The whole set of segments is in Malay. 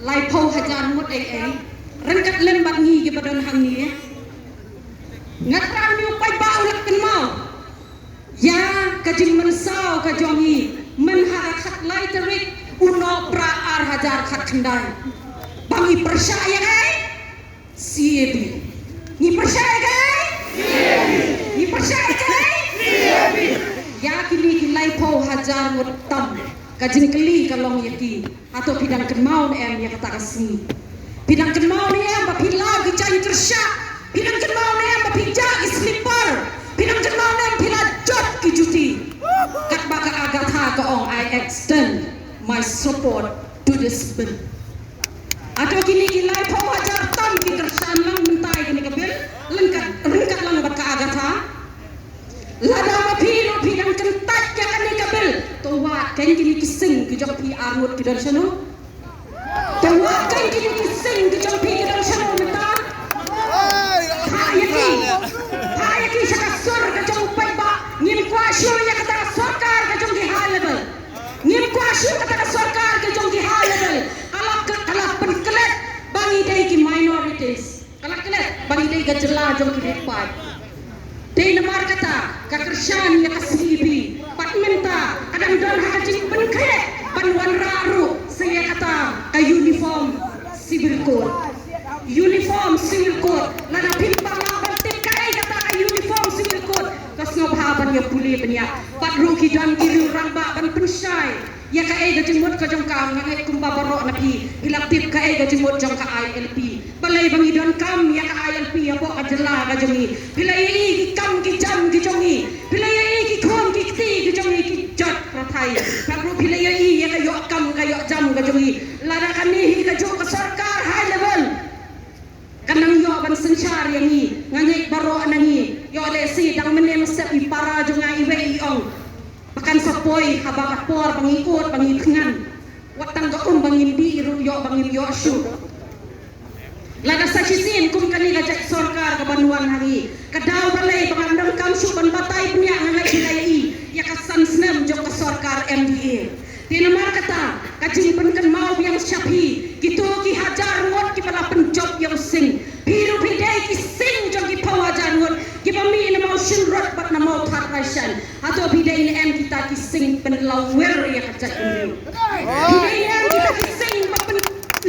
lai phau hajar mut ai rengkat lem bat ngi ke badan hang ni ngatran ni pai bau lak ken mau ya kajing mensau ka jongi men harakat lai terik uno pra ar hajar khat kendai bangi percaya kai siebi ni percaya kai siebi ni percaya kai siebi ya kini kilai phau hajar mut tam kajing keli kalong yaki atau pidang kenmau em ya kata kasni pidang kenmau ni em bapilau ki cai kersya pidang kenmau ni em bapija ki slipper pidang kenmau ni em pila jot ki juti kat baka agatha ka ong I extend my support to this bill atau kini kilai phau hajar tam ki kersyan lang mentai kini kabil lengkat lang baka agatha lada mapilo pidang kentat ya kani kabil towa kan kini kising ki jok pi arut ki dan sano towa kan kini kising ki jok pi dan sano menta hayaki sakasur ka jok pai ba ngim kwasyo ya kata sarkar ka jok ki halabel ngim kwasyo kata sarkar ka jok ki halabel kalak penkelet bangi dai ki minorities kalak kelet bangi dai gajla jok ki repat dai namar kata kakersyan ya kasribi pat menta kadang don hakajing penkhe panwan raru saya kata ka uniform civil code lana pimpang bantik kai kata ka uniform civil code kasno bhaban ya puli penya pat ruki dan kiru ramba ban pensai ya ka ai gajimut ka jong kam ngai kumba baro na pi ilaktif ka ai gajimut jong ka ILP balai bangi don kam ya ka ILP ya bo ajla ka jongi bilai ki kam ki jam ki jongi bilai ki khom ki ti ki jongi ki jot prathai pakru bilai ya ka yo kam ka yo jam ka jongi lada kani hi ka jo ka sarkar high level kanang yo ban senchar yang ni ngai baro anangi yo le si dang menem sep i para jonga i wei ong pakan sapoi habak por pangikut pangitngan watang ga bangin di ru yo bangin yo shu lada saksisin kum kani ga jak sarkar ka banuan hari kadau balai pangandang kam shu ban batai punya ngai hilai ya kasan snem jok ka sarkar MDA tinamar kata kajing penken mau yang syapi gitu ki hajar ngot ki pala penjob yang sing biru bidai ki sing jong ki pawajar ngot ki pami na mau shin rot bat na mau thar raisan atau bidai ni em kita ki sing pen lawer ya kajak ini bidai em kita ki sing bat pen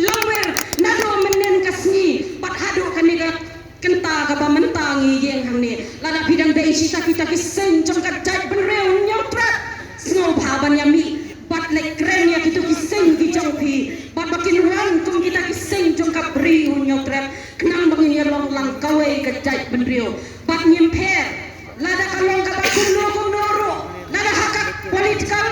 lawer na do menen kasni bat hadu kaniga kenta ka ba mentangi yeng hang ni lada bidang dai sita kita ki sing jong kajak benreu nyotrat snow bhaban yami bat lek kren ya kitu kiseng ki jong pi bat bakin ran kum kita kiseng jong ka bri unyotrep kenang bangin ya long lang kawe ka jai benrio bat nyemper lada kalong ka kumnoro lada hakak political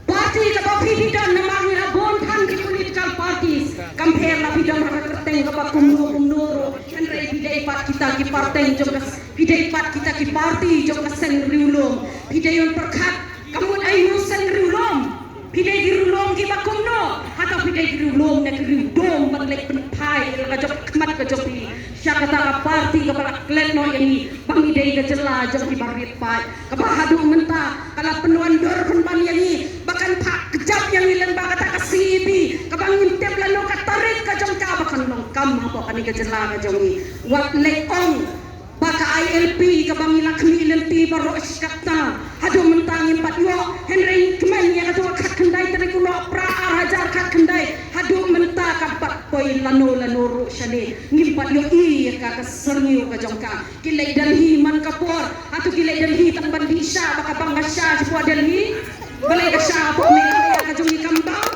party ka ba pidan na mangi na bon than ki political parties compare la pidan ka kerteng ka ba kumnoro kan rei bidai pat kita ki partai jong ka bidai pat kita ki party jong ka seng riulom bidai on perkhat kamun ay nusan riulom pidai girulom ki bakumno atau pidai girulom na girudom baglek penpai ka jok kmat ka jok pi syakata ka party ka balak klet no yani pangidai ka jela jok ki barit pai ka bahadu menta kala penuan dor penpan yani bahkan pak kejap yang ilen bakata ka sibi ka bangin tep lalo ka tarik ka jong ka bakan nong kam apa kani ka jela ka jongi wat lek ong baka ILP ka bangila kmilen ti baro iskata hadu mentangin pat yo henry kemen ya katu khat kendai tadi kuno pra hajar khat kendai hadu menta ka pat poi lano ru shane ngimpat yo i ka serniu ka jongka kilai dalhi man kapor atau kilai dalhi tang bandisha baka bangasha sepua dalhi balai ka sha po me ka jongi kambang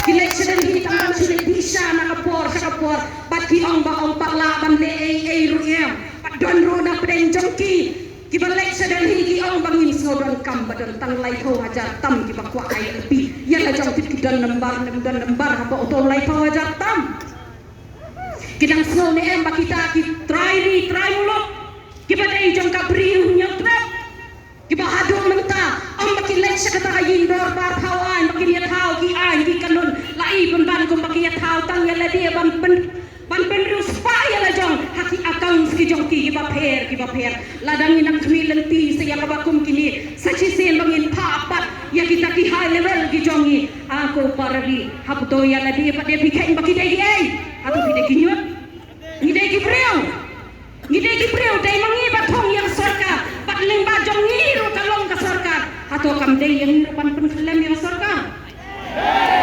kilai dalhi tang bandisha na kapor sa kapor pat ki ong ba ong pakla ban le ai ruem pat don ro na pren jongki ki balai sedang higi ong bangin sodon kam badan tang lai tho hajar tam ki bakwa ILP ya la jong tik dan lembar apa auto lai tho hajar tam kidang snow ne em bakita ki try mulo ki badai jong ka briu nyotrap ki bahadu menta om bakin lai sakata yin dor par thawan bakin ya thau ki an ki kanun lai ban kum bakin ya thau tang ya la dia ban pen rus pa ya la jong haki account ki jong ki ba pher ladang inang kmilen ti saya ka bakum kini sachi sen bangin pa pat ya kita ki high level ki jongi ako para di hapto ya la di pa de bikain baki dai di ai atau pide ki nyot ni dai ki preu dai mangi ba thong yang sarkar pat ling ba jongi ro kalong ka sarkar atau kam dai yang pan pan film yang sarkar